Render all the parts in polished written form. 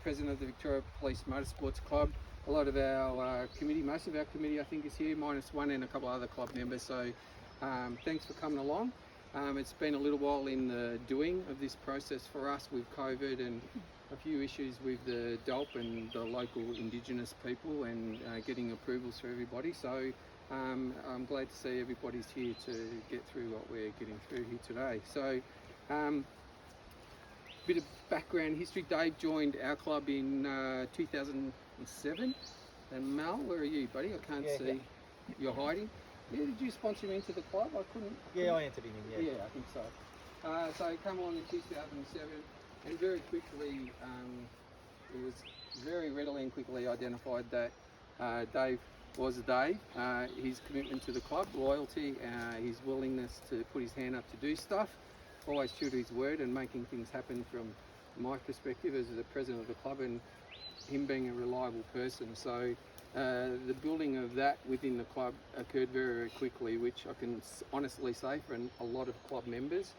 president of the Victoria Police Motorsports Club. A lot of our committee, most of our committee I think is here, minus one and a couple of other club members. So thanks for coming along. It's been a little while in the doing of this process for us with COVID and a few issues with the DOLP and the local Indigenous people and getting approvals for everybody. So I'm glad to see everybody's here to get through what we're getting through here today. So bit of background history. Dave joined our club in 2007. And Mal, where are you, buddy? I can't see. Yeah. You're hiding. Yeah, did you sponsor him into the club? I couldn't. Yeah, I entered him in. Yeah, I think so. So he came along in 2007, and very quickly, it was very readily and quickly identified that Dave was Dave. His commitment to the club, loyalty, his willingness to put his hand up to do stuff, always true to his word and making things happen from my perspective as the president of the club, and him being a reliable person. So the building of that within the club occurred very, very quickly, which I can honestly say for a lot of club members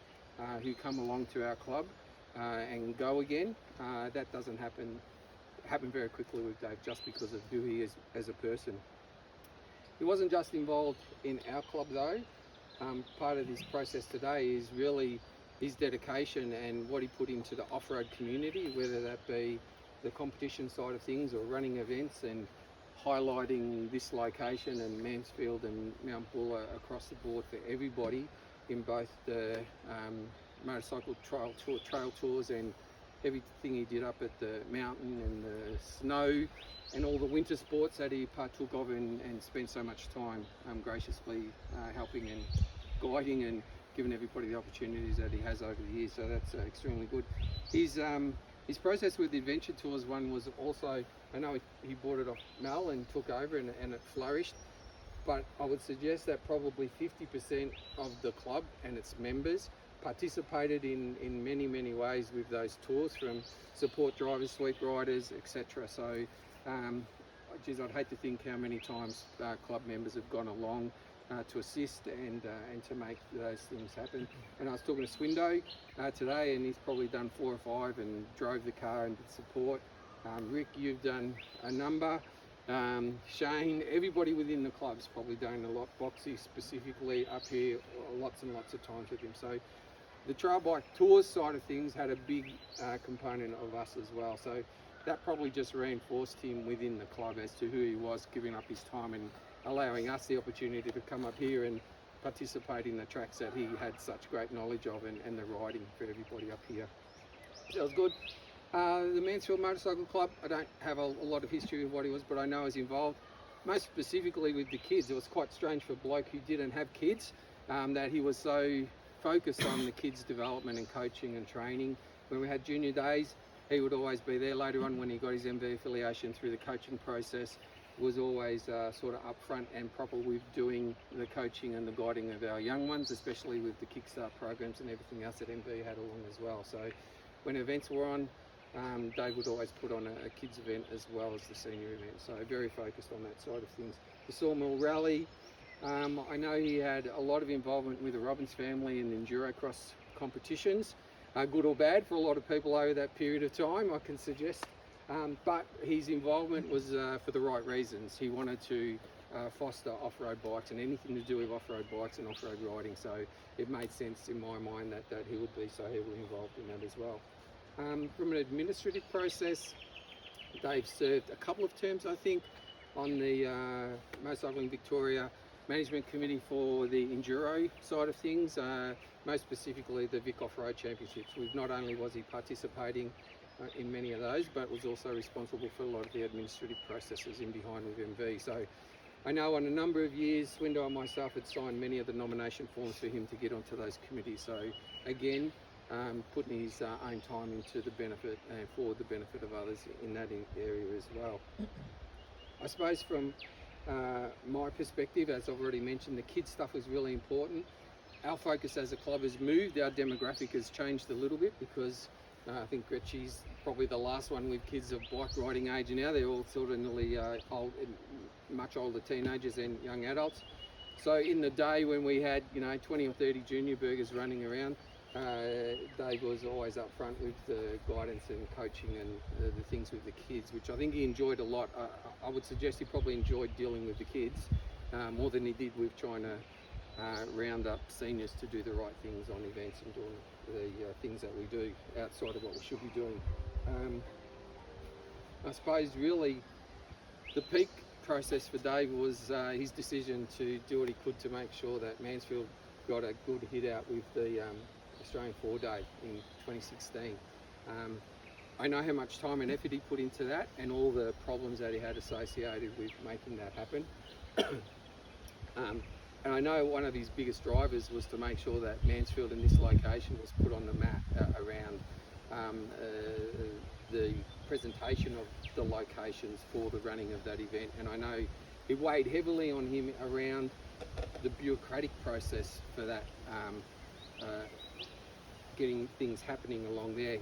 who come along to our club and go again, that doesn't happen very quickly with Dave just because of who he is as a person. He wasn't just involved in our club though. Part of this process today is really his dedication and what he put into the off-road community, whether that be the competition side of things or running events and highlighting this location and Mansfield and Mount Buller across the board for everybody in both the motorcycle trail tours and everything he did up at the mountain and the snow and all the winter sports that he partook of and spent so much time graciously helping and guiding and giving everybody the opportunities that he has over the years. So that's extremely good. His process with the adventure tours one was also, I know he bought it off Mel and took over and it flourished, but I would suggest that probably 50% of the club and its members participated in many, many ways with those tours, from support drivers, sweep riders, etc. So, geez, I'd hate to think how many times club members have gone along to assist and to make those things happen. And I was talking to Swindo today, and he's probably done 4 or 5 and drove the car and did support. Rick, you've done a number. Shane, everybody within the club's probably done a lot. Boxy specifically up here, lots and lots of times with him. So the trail bike tours side of things had a big component of us as well. So that probably just reinforced him within the club as to who he was, giving up his time and allowing us the opportunity to come up here and participate in the tracks that he had such great knowledge of and the riding for everybody up here. So it was good. The Mansfield Motorcycle Club, I don't have a lot of history of what he was, but I know I was involved, most specifically with the kids. It was quite strange for a bloke who didn't have kids, that he was so focused on the kids' development and coaching and training. When we had junior days, he would always be there. Later on, when he got his MV affiliation through the coaching process, was always sort of upfront and proper with doing the coaching and the guiding of our young ones, especially with the Kickstart programs and everything else that MV had along as well. So when events were on, Dave would always put on a kids event as well as the senior event. So very focused on that side of things. The Sawmill Rally, I know he had a lot of involvement with the Robbins family and the Enduro Cross competitions, good or bad for a lot of people over that period of time, I can suggest. But his involvement was for the right reasons. He wanted to foster off-road bikes and anything to do with off-road bikes and off-road riding. So it made sense in my mind that he would be so heavily involved in that as well. From an administrative process, Dave served a couple of terms, I think, on the Motorcycling Victoria Management Committee for the Enduro side of things, most specifically the Vic Off-Road Championships. Not only was he participating in many of those, but was also responsible for a lot of the administrative processes in behind with MV. So I know on a number of years, Swindo and myself had signed many of the nomination forms for him to get onto those committees. So again, putting his own time into the benefit and for the benefit of others in that area as well. I suppose from my perspective, as I've already mentioned, the kids stuff was really important. Our focus as a club has moved. Our demographic has changed a little bit because I think Gretchy's probably the last one with kids of bike riding age now. They're all sort of nearly much older teenagers and young adults. So in the day when we had 20 or 30 junior burgers running around, Dave was always up front with the guidance and coaching and the things with the kids, which I think he enjoyed a lot. I would suggest he probably enjoyed dealing with the kids more than he did with trying to round up seniors to do the right things on events and doing the things that we do outside of what we should be doing. I suppose really the peak process for Dave was his decision to do what he could to make sure that Mansfield got a good hit out with the Australian 4-Day in 2016. I know how much time and effort he put into that and all the problems that he had associated with making that happen. And I know one of his biggest drivers was to make sure that Mansfield in this location was put on the map around the presentation of the locations for the running of that event. And I know it weighed heavily on him around the bureaucratic process for that, getting things happening along there.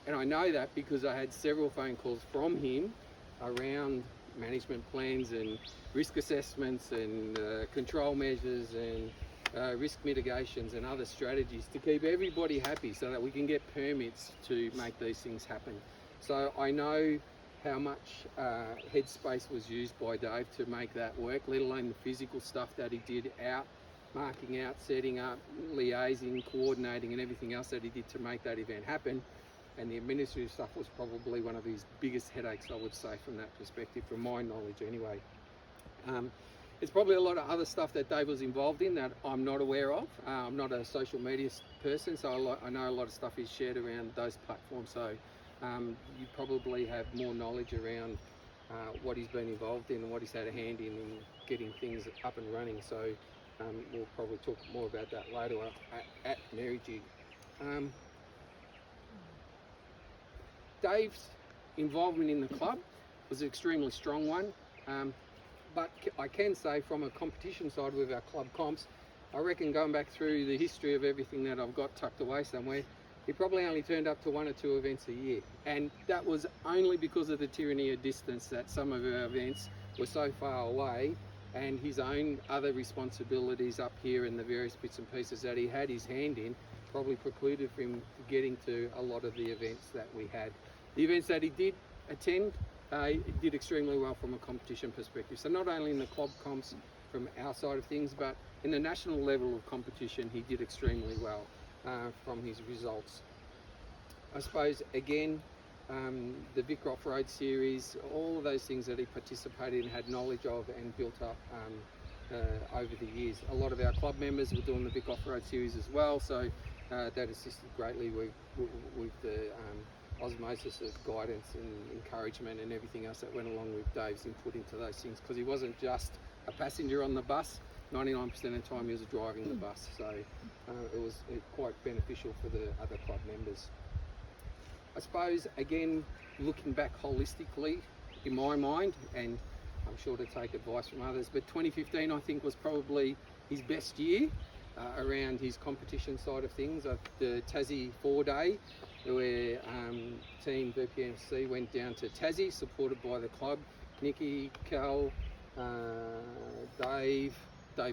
And I know that because I had several phone calls from him around management plans and risk assessments and control measures and risk mitigations and other strategies to keep everybody happy so that we can get permits to make these things happen. So I know how much headspace was used by Dave to make that work, let alone the physical stuff that he did out, marking out, setting up, liaising, coordinating and everything else that he did to make that event happen. And the administrative stuff was probably one of his biggest headaches, I would say, from that perspective, from my knowledge anyway. There's probably a lot of other stuff that Dave was involved in that I'm not aware of. I'm not a social media person, so I know a lot of stuff is shared around those platforms. So you probably have more knowledge around what he's been involved in and what he's had a hand in getting things up and running. So we'll probably talk more about that later at Merrijig. Dave's involvement in the club was an extremely strong one, but I can say from a competition side with our club comps, I reckon going back through the history of everything that I've got tucked away somewhere, he probably only turned up to 1 or 2 events a year, and that was only because of the tyranny of distance, that some of our events were so far away and his own other responsibilities up here and the various bits and pieces that he had his hand in probably precluded him getting to a lot of the events that we had. The events that he did attend, he did extremely well from a competition perspective. So not only in the club comps from our side of things, but in the national level of competition, he did extremely well from his results. I suppose, again, the Vic Off-Road series, all of those things that he participated in, had knowledge of and built up over the years. A lot of our club members were doing the Vic Off-Road series as well, so that assisted greatly with the osmosis of guidance and encouragement and everything else that went along with Dave's input into those things, because he wasn't just a passenger on the bus. 99% of the time he was driving the bus, so it was quite beneficial for the other club members. I suppose, again, looking back holistically in my mind, and I'm sure to take advice from others, but 2015 I think was probably his best year around his competition side of things. The Tassie 4-Day, where team VPMSC went down to Tassie, supported by the club. Nikki, Cal, Dave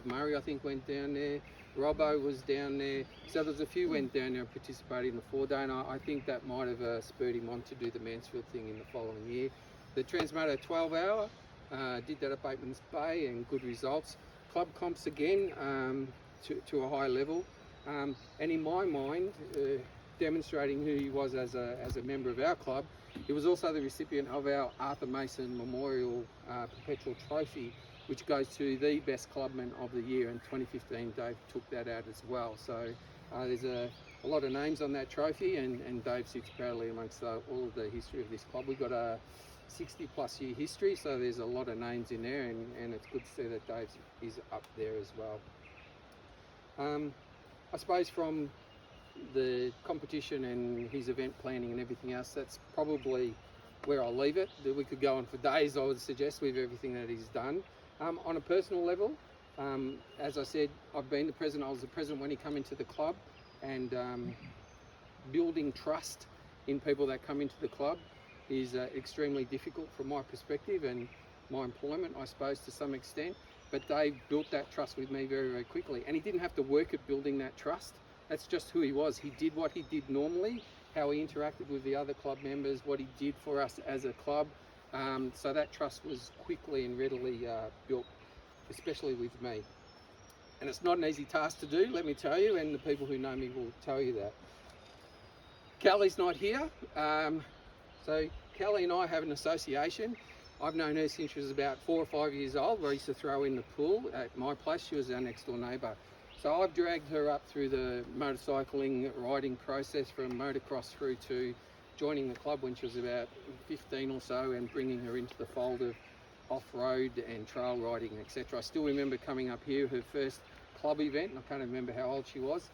Murray I think went down there, Robbo was down there, so there's a few went down there and participated in the 4-Day, and I think that might have spurred him on to do the Mansfield thing in the following year. The Transmoto 12-hour, did that at Bateman's Bay and good results. Club comps again, to a high level, and in my mind, demonstrating who he was as a member of our club, he was also the recipient of our Arthur Mason Memorial Perpetual Trophy, which goes to the best clubman of the year. In 2015, Dave took that out as well. So there's a lot of names on that trophy, and Dave sits proudly amongst all of the history of this club. We've got a 60-plus year history, so there's a lot of names in there, and it's good to see that Dave is up there as well. I suppose from the competition and his event planning and everything else, that's probably where I'll leave it. We could go on for days, I would suggest, with everything that he's done. On a personal level, as I said, I've been the president. I was the president when he came into the club, and building trust in people that come into the club is extremely difficult from my perspective and my employment, I suppose, to some extent. But Dave built that trust with me very, very quickly, and he didn't have to work at building that trust. that's just who he was. He did what he did normally, how he interacted with the other club members, what he did for us as a club. So that trust was quickly and readily built, especially with me. And it's not an easy task to do, let me tell you, and the people who know me will tell you that. Callie's not here, so Callie and I have an association. I've known her since she was about 4 or 5 years old, where I used to throw in the pool at my place. She was our next door neighbour. So I've dragged her up through the motorcycling riding process, from motocross through to joining the club when she was about 15 or so, and bringing her into the fold of off-road and trail riding, etc. I still remember coming up here, her first club event, and I can't remember how old she was.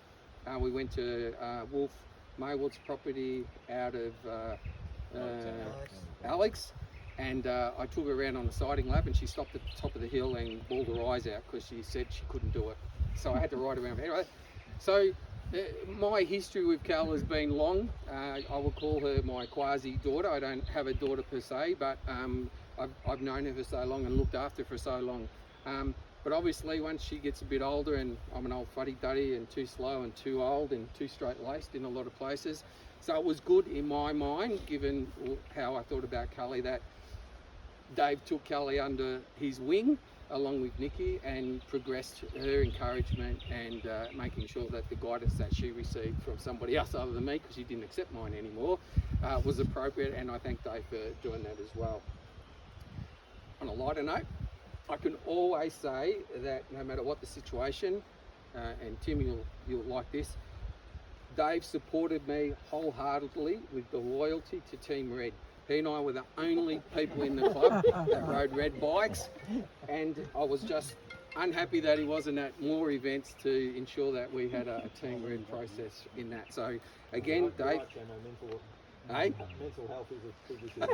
We went to Wolf Maywood's property out of Alex, and I took her around on a siding lap, and she stopped at the top of the hill and bawled her eyes out because she said she couldn't do it. So I had to ride around. Anyway, so my history with Cal has been long. I will call her my quasi daughter. I don't have a daughter per se, but I've known her for so long and looked after her for so long. But obviously once she gets a bit older, and I'm an old fuddy-duddy and too slow and too old and too straight-laced in a lot of places. So it was good in my mind, given how I thought about Cully, that Dave took Cully under his wing along with Nikki and progressed her encouragement and making sure that the guidance that she received from somebody else other than me, because she didn't accept mine anymore, was appropriate, and I thank Dave for doing that as well. On a lighter note, I can always say that no matter what the situation, and Tim, you'll like this, Dave supported me wholeheartedly with the loyalty to Team Red. He and I were the only people in the club that rode red bikes, and I was just unhappy that he wasn't at more events to ensure that we had a Team Red process in that. So again, Dave, mental health is a big issue.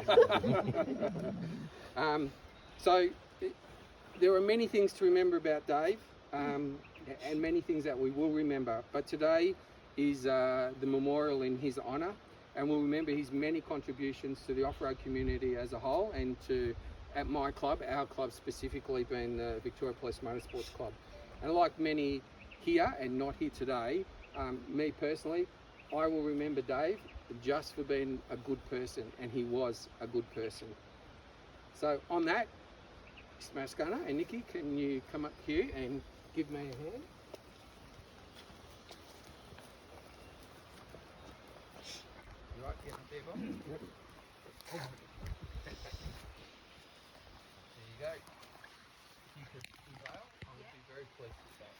So there are many things to remember about Dave, and many things that we will remember, but today is the memorial in his honour, and we'll remember his many contributions to the off-road community as a whole, and to, at my club, our club specifically being the Victoria Police Motorsports Club. And like many here and not here today, me personally, I will remember Dave just for being a good person, and he was a good person. So on that, Smaskana and Nikki, can you come up here and give me a hand? You right, get up there, Bob? Yep. There you go. If you could prevail, I would be very pleased with that.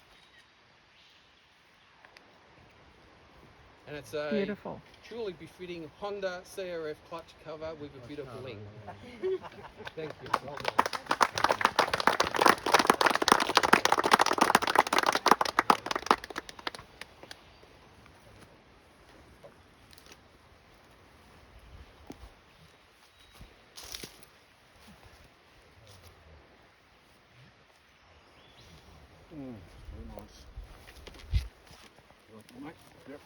And it's a Beautiful. truly befitting Honda CRF clutch cover with a bit of bling. Thank you. Well done. Very nice. Mate. Yep.